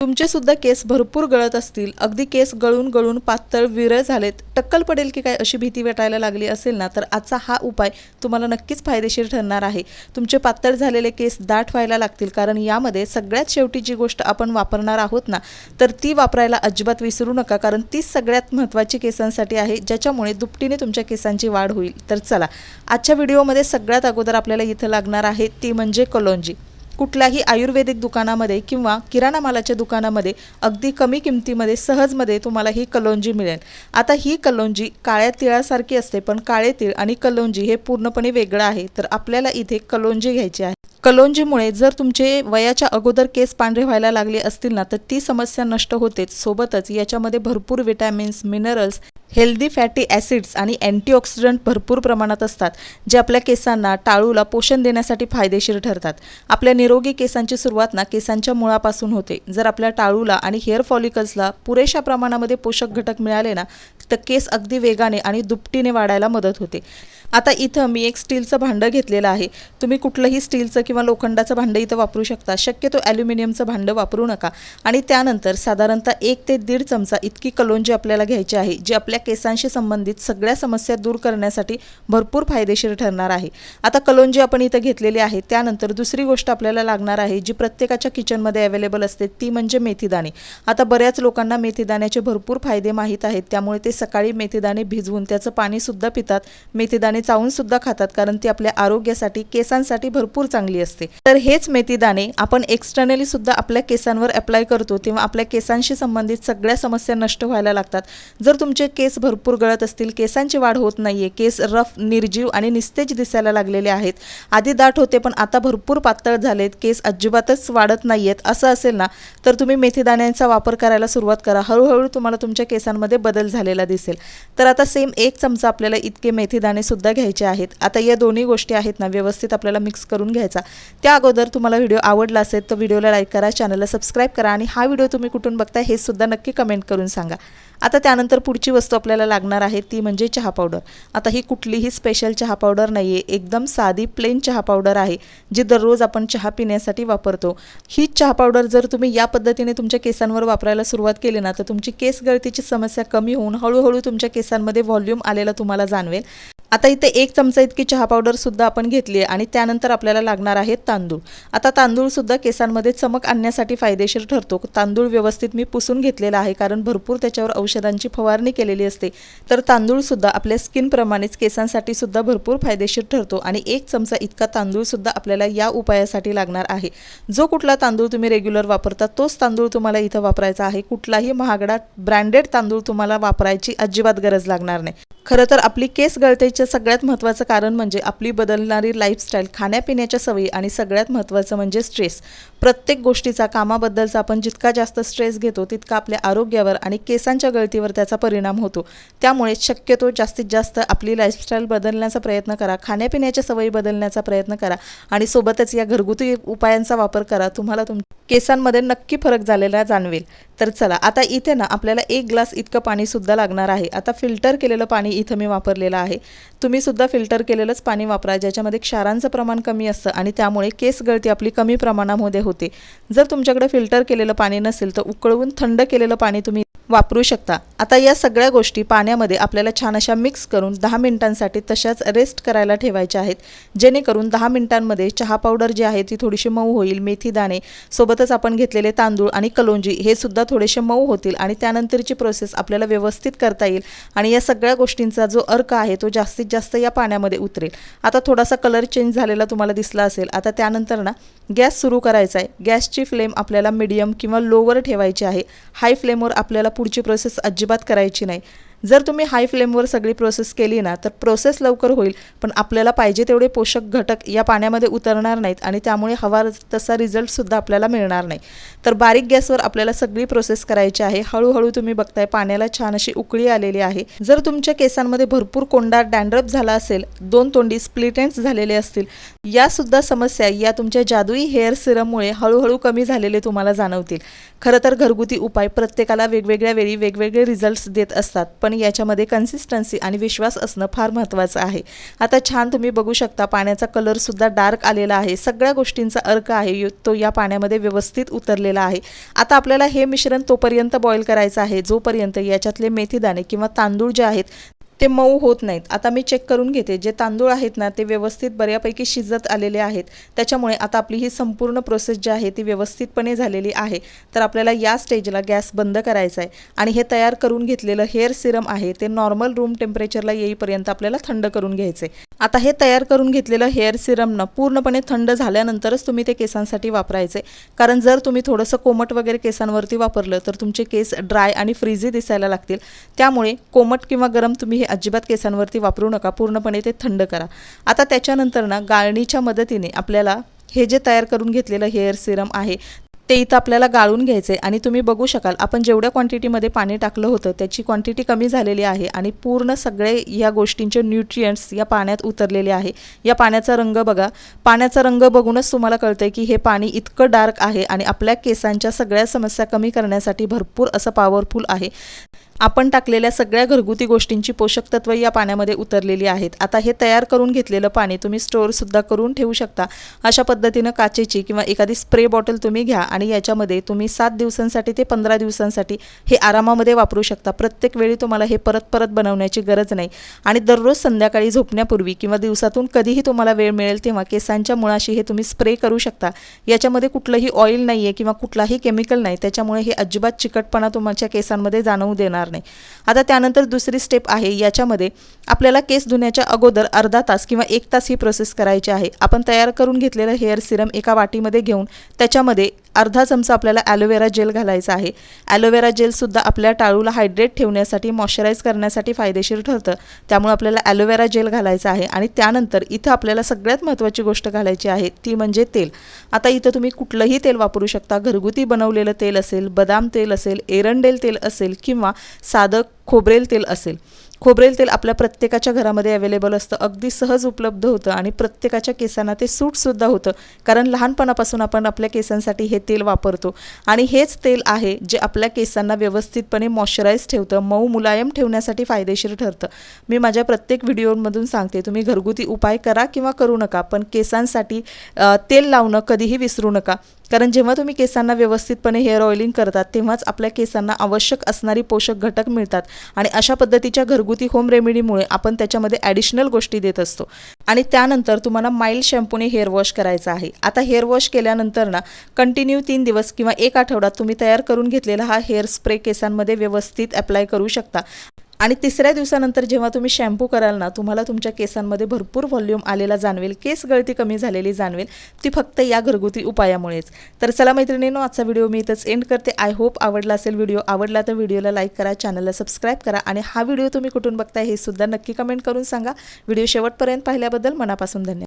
तुमचे सुद्धा केस भरपूर गळत असतील, अगदी केस गळून गळून पातळ विरळ झालेत, टक्कल पडेल की काय अशी भीती वाटायला लागली असेल ना, तर आजचा हा उपाय तुम्हाला नक्कीच फायदेशीर ठरणार आहे। तुमचे पातळ झालेले केस दाट व्हायला लागतील, कारण यामध्ये सगळ्यात शेवटी जी गोष्ट आपण वापरणार आहोत ना, तर ती वापरायला अजिबात विसरू नका, कारण ती सगळ्यात महत्त्वाची केसांसाठी आहे, ज्याच्यामुळे दुपटीने तुमच्या केसांची वाढ होईल। तर चला, आजच्या व्हिडिओमध्ये सगळ्यात अगोदर आपल्याला इथं लागणार आहे ती म्हणजे कलोंजी। कुठल्याही आयुर्वेदिक दुकानामध्ये किंवा किराणा मालाच्या दुकानामध्ये अगदी कमी किमतीमध्ये सहजमध्ये तुम्हाला ही कलोंजी मिळेल। आता ही कलोंजी काळ्या तिळासारखी असते, पण काळे तीळ आणि कलोंजी हे पूर्णपणे वेगळं आहे। तर आपल्याला इथे कलोंजी घ्यायची आहे। कलोंजीमुळे जर तुमचे वयाच्या अगोदर केस पांढरे व्हायला लागले असतील ना, तर ती समस्या नष्ट होतेच, सोबतच याच्यामध्ये भरपूर vitamins, minerals, healthy fatty acids आणि अँटीऑक्सिडंट भरपूर प्रमाणात असतात, जे आपल्या केसांना, टाळूला पोषण देण्यासाठी फायदेशीर ठरतात। आपल्या निरोगी केसांची सुरुवात ना केसांच्या मुळापासून होते। जर आपल्या टाळूला आणि हेअर फॉलिकल्सला पुरेशा प्रमाणामध्ये पोषक घटक मिळाले ना, तर केस अगदी वेगाने आणि दुपटीने वाढायला मदत होते। आता इथं मी एक स्टीलचं भांडं घेतलेलं आहे। तुम्ही कुठलंही स्टीलचं किंवा लोखंडाचं भांडं इथं वापरू शकता, शक्यतो ॲल्युमिनियमचं भांडं वापरू नका। आणि त्यानंतर साधारणतः 1 ते 1.5 चमचा इतकी कलोंजी आपल्याला घ्यायची आहे, जी आपल्या केसांशी संबंधित सगळ्या समस्या दूर करण्यासाठी भरपूर फायदेशीर ठरणार आहे। आता कलोंजी आपण इथं घेतलेली आहे। त्यानंतर दुसरी गोष्ट आपल्याला लागणार आहे, जी प्रत्येकाच्या किचनमध्ये अवेलेबल असते, ती म्हणजे मेथीदाणे। आता बऱ्याच लोकांना मेथीदाण्याचे भरपूर फायदे माहीत आहेत, त्यामुळे ते सकाळी मेथीदाणे भिजवून त्याचं पाणीसुद्धा पितात, मेथीदाणे चावून सुद्धा खातात, कारण ती आपल्या आरोग्यासाठी, केसांसाठी भरपूर चांगली असते। तर हेच मेथीदाणे आपण एक्सटर्नली सुद्धा आपल्या केसांवर अप्लाय करतो, तेव्हा आपल्या केसांशी संबंधित सगळ्या समस्या नष्ट व्हायला लागतात। जर तुमचे केस भरपूर गळत असतील, केसांची वाढ होत नाहीये, केस रफ, निर्जीव आणि निस्तेज दिसायला लागलेले आहेत, आधी दाट होते पण आता भरपूर पातळ झालेत, केस अजिबातच वाढत नाहीयेत, असं असेल ना, तर तुम्ही मेथीदाण्यांचा वापर करायला सुरुवात करा। हळूहळू तुम्हाला तुमच्या केसांमध्ये बदल झालेला दिसेल। तर आता सेम 1 चमचा आपल्याला इतके मेथीदाणे सुद्धा घ्यायचे आहेत। आता या दोन्ही गोष्टी आहेत ना, व्यवस्थित आपल्याला मिक्स करून घ्यायचा। त्या अगोदर तुम्हाला व्हिडिओ आवडला असेल तर व्हिडिओला लाईक करा, चॅनलला सबस्क्राईब करा आणि हा व्हिडिओ तुम्ही कुठून बघताय हे सुद्धा नक्की कमेंट करून सांगा। आता त्यानंतर पुढची वस्तू आपल्याला लागणार आहे ती म्हणजे चहा पावडर। आता ही कुठलीही स्पेशल चहा पावडर नाहीये, एकदम साधी प्लेन चहा पावडर आहे, जी दररोज आपण चहा पिण्यासाठी वापरतो। ही चहा पावडर जर तुम्ही या पद्धतीने तुमच्या केसांवर वापरायला सुरुवात केली ना, तर तुमची केस गळतीची समस्या कमी होऊन हळूहळू तुमच्या केसांमध्ये व्हॉल्यूम आलेला तुम्हाला जाणवेल। आता इथे 1 चमचा इतकी चहा पावडर सुद्धा आपण घेतली आहे आणि त्यानंतर आपल्याला लागणार आहे तांदूळ। आता तांदूळ सुद्धा केसांमध्ये चमक आणण्यासाठी फायदेशीर ठरतो। तांदूळ व्यवस्थित मी पुसून घेतलेला आहे, कारण भरपूर त्याच्यावर औषधांची फवारणी केलेली असते। तर तांदूळ सुद्धा आपल्या स्किन प्रमाणेच केसांसाठी सुद्धा भरपूर फायदेशीर ठरतो आणि 1 चमचा इतका तांदूळ सुद्धा आपल्याला या उपायासाठी लागणार आहे। जो कुठला तांदूळ तुम्ही रेग्युलर वापरता तोच तांदूळ तुम्हाला इथं वापरायचा आहे। कुठलाही महागडा ब्रँडेड तांदूळ तुम्हाला वापरायची अजिबात गरज लागणार नाही। खरं तर आपली केस गळतीचं सगळ्यात महत्त्वाचं कारण म्हणजे आपली बदलणारी लाईफस्टाईल, खाण्यापिण्याच्या सवयी आणि सगळ्यात महत्त्वाचं म्हणजे स्ट्रेस। प्रत्येक गोष्टीचा, कामाबद्दलचा आपण जितका जास्त स्ट्रेस घेतो, तितका आपल्या आरोग्यावर आणि केसांच्या गळतीवर त्याचा परिणाम होतो। त्यामुळे शक्यतो जास्तीत जास्त आपली लाईफस्टाईल बदलण्याचा प्रयत्न करा, खाण्यापिण्याच्या सवयी बदलण्याचा प्रयत्न करा आणि सोबतच या घरगुती उपायांचा वापर करा। तुम्हाला केसांमध्ये नक्की फरक झालेला जाणवेल। तर चला, आता इथे ना आपल्याला 1 ग्लास इतकं पाणी सुद्धा लागणार आहे। आता फिल्टर केलेलं पाणी इथं मी वापरलेलं आहे। तुम्ही सुद्धा फिल्टर केलेलंच पाणी वापरा, ज्याच्यामध्ये क्षारांचं प्रमाण कमी असतं आणि त्यामुळे केस गळती आपली कमी प्रमाणामध्ये होते। जर तुमच्याकडे फिल्टर केलेलं पाणी नसेल तर उकळवून थंड केलेलं पाणी तुम्ही वापरू शकता। आता या सगळ्या गोष्टी पाण्यामध्ये आपल्याला छान अशा मिक्स करून 10 मिनिटांसाठी तशाच रेस्ट करायला ठेवायच्या आहेत, जेणेकरून 10 मिनिटांमध्ये चहा पावडर जी आहे ती थोडीशी मऊ होईल, मेथीदाणे सोबतच आपण घेतलेले तांदूळ आणि कलोंजी हे सुद्धा थोडेसे मऊ होतील आणि त्यानंतरची प्रोसेस आपल्याला व्यवस्थित करता येईल आणि या सगळ्या गोष्टींचा जो अर्क आहे तो जास्तीत जास्त या पाण्यामध्ये उतरेल। आता थोडासा कलर चेंज झालेला तुम्हाला दिसला असेल। आता त्यानंतर ना गॅस सुरू करायचा आहे। गॅसची फ्लेम आपल्याला मीडियम किंवा लोवर ठेवायची आहे। हाय फ्लेमवर आपल्याला पुढची प्रोसेस अजिबात करायची नाही। जर तुम्ही हाय फ्लेमवर सगळी प्रोसेस केली ना, तर प्रोसेस लवकर होईल, पण आपल्याला पाहिजे तेवढे पोषक घटक या पाण्यामध्ये उतरणार नाहीत आणि त्यामुळे हवा तसा रिझल्टसुद्धा आपल्याला मिळणार नाही। तर बारीक गॅसवर आपल्याला सगळी प्रोसेस करायची आहे। हळूहळू तुम्ही बघताय पाण्याला छान अशी उकळी आलेली आहे। जर तुमच्या केसांमध्ये भरपूर कोंडा, डॅन्ड्रफ झाला असेल, 2 तोंडी स्प्लिट एंड्स झालेले असतील, या सुद्धा समस्या या तुमच्या जादुई हेअर सिरममुळे हळूहळू कमी झालेले तुम्हाला जाणवतील। खरं तर घरगुती उपाय प्रत्येकाला वेगवेगळ्या वेळी वेगवेगळे रिझल्ट्स देत असतात, पण याच्यामध्ये कन्सिस्टन्सी आणि विश्वास असणं फार महत्त्वाचं आहे। आता छान तुम्ही बघू शकता पाण्याचा कलर सुद्धा डार्क आलेला आहे। सगळ्या गोष्टींचा अर्क आहे तो या पाण्यामध्ये व्यवस्थित उतरलेला आहे। आता आपल्याला हे मिश्रण तोपर्यंत बॉईल करायचं आहे जोपर्यंत याच्यातले मेथीदाणे किंवा तांदूळ जे आहेत ते मऊ होत नाहीत। आता मी चेक करून घेते, जे तांदूळ आहेत ना ते व्यवस्थित बऱ्यापैकी शिजत आलेले आहेत। त्याच्यामुळे आता आपली ही संपूर्ण प्रोसेस जी आहे ती व्यवस्थितपणे झालेली आहे। तर आपल्याला या स्टेजला गॅस बंद करायचा आहे आणि हे तयार करून घेतलेलं हेअर सिरम आहे ते नॉर्मल रूम टेम्परेचरला येईपर्यंत आपल्याला थंड करून घ्यायचे। आता हे तयार करून घेतलेलं हेअर सिरम ना पूर्णपणे थंड झाल्यानंतरच तुम्ही ते केसांसाठी वापरायचे, कारण जर तुम्ही थोडंसं कोमट वगैरे केसांवरती वापरलं तर तुमचे केस ड्राय आणि फ्रीझी दिसायला लागतील। त्यामुळे कोमट किंवा गरम तुम्ही हे अजिबात केसांवरती वापरू नका, पूर्णपणे ते थंड करा। आता त्याच्यानंतर ना गाळणीच्या मदतीने आपल्याला हे जे तयार करून घेतलेलं हेअर सिरम आहे ते इथं आपल्याला गाळून घ्यायचे आणि तुम्ही बघू शकाल आपण जेवढ्या क्वांटिटीमध्ये पाणी टाकलं होतं त्याची क्वांटिटी कमी झालेली आहे आणि पूर्ण सगळे या गोष्टींचे न्यूट्रिएंट्स या पाण्यात उतरलेले आहे। या पाण्याचा रंग बघा, पाण्याचा रंग बघूनच तुम्हाला कळतंय की हे पाणी इतकं डार्क आहे आणि आपल्या केसांच्या सगळ्या समस्या कमी करण्यासाठी भरपूर असं पॉवरफुल आहे। आपण टाकलेल्या सगळ्या घरगुती गोष्टींची पोषक तत्व या पाण्यामध्ये उतरलेली आहेत। आता हे तयार करून घेतलेलं पाणी तुम्ही स्टोअर सुद्धा करून ठेवू शकता। अशा पद्धतीनं काचेची किंवा एखादी स्प्रे बॉटल तुम्ही घ्या आणि याच्यामध्ये तुम्ही 7 दिवसांसाठी ते 15 दिवसांसाठी हे आरामामध्ये वापरू शकता। प्रत्येक वेळी तुम्हाला हे परत परत बनवण्याची गरज नाही आणि दररोज संध्याकाळी झोपण्यापूर्वी किंवा दिवसातून कधीही तुम्हाला वेळ मिळेल तेव्हा केसांच्या मुळाशी हे तुम्ही स्प्रे करू शकता। याच्यामध्ये कुठलंही ऑइल नाही आहे किंवा कुठलाही केमिकल नाही, त्याच्यामुळे हे अजिबात चिकटपणा तुमच्या केसांमध्ये जाणवू देणार नाही। आता त्यानंतर दुसरी स्टेप आहे, याच्यामध्ये आपल्याला केस धुण्याच्या अगोदर अर्धा तास किंवा 1 तास ही प्रोसेस करायची आहे। आपण तयार करून घेतलेलं हेअर सिरम एका वाटीमध्ये घेऊन त्याच्यामध्ये अर्धा चमचा आपल्याला ॲलोवेरा जेल घालायचा आहे। ॲलोवेरा जेल सुद्धा आपल्या टाळूला हायड्रेट ठेवण्यासाठी, मॉइश्चराइज करण्यासाठी फायदेशीर ठरतं, त्यामुळे आपल्याला ॲलोवेरा जेल घालायचा आहे। आणि त्यानंतर इथं आपल्याला सगळ्यात महत्त्वाची गोष्ट घालायची आहे ती म्हणजे तेल। आता इथं तुम्ही कुठलंही तेल वापरू शकता, घरगुती बनवलेलं तेल असेल, बदाम तेल असेल, एरंडेल तेल असेल किंवा साधं खोबरेल तेल असेल। खोबरेल तेल आपल्या प्रत्येकाच्या घरामध्ये अवेलेबल असतं, अगदी सहज उपलब्ध होतं आणि प्रत्येकाच्या केसांना ते सूटसुद्धा होतं, कारण लहानपणापासून आपण आपल्या केसांसाठी हे तेल वापरतो आणि हेच तेल आहे जे आपल्या केसांना व्यवस्थितपणे मॉइश्चराइज ठेवतं, मऊ मुलायम ठेवण्यासाठी फायदेशीर ठरतं। मी माझ्या प्रत्येक व्हिडिओमधून सांगते, तुम्ही घरगुती उपाय करा किंवा करू नका, पण केसांसाठी तेल लावणं कधीही विसरू नका, कारण जेव्हा तुम्ही केसांना व्यवस्थितपणे हेअर ऑइलिंग करतात तेव्हाच आपल्या केसांना आवश्यक असणारी पोषक घटक मिळतात आणि अशा पद्धतीच्या घरगुती होम रेमेडीमुळे आपण त्याच्यामध्ये ॲडिशनल गोष्टी देत असतो। आणि त्यानंतर तुम्हाला माइल्ड शॅम्पूने हेअर वॉश करायचा आहे। आता हेअर वॉश केल्यानंतर ना कंटिन्यू 3 दिवस किंवा 1 आठवडा तुम्ही तयार करून घेतलेला हा हेअर स्प्रे केसांमध्ये व्यवस्थित अप्लाय करू शकता आणि 3ऱ्या दिवसानंतर जेव्हा तुम्ही शॅम्पू कराल ना तुम्हाला तुमच्या केसांमध्ये भरपूर व्हॉल्यूम आलेला जाणवेल, केस गळती कमी झालेली जाणवेल, ती फक्त या घरगुती उपायामुळेच। तर चला मैत्रिणींनो, आजचा व्हिडिओ मी इथंच एंड करते। आय होप आवडला असेल व्हिडिओ। आवडला तर व्हिडिओला लाईक करा, चॅनलला सबस्क्राईब करा आणि हा व्हिडिओ तुम्ही कुठून बघताय हे सुद्धा नक्की कमेंट करून सांगा। व्हिडिओ शेवटपर्यंत पाहिल्याबद्दल मनापासून धन्यवाद।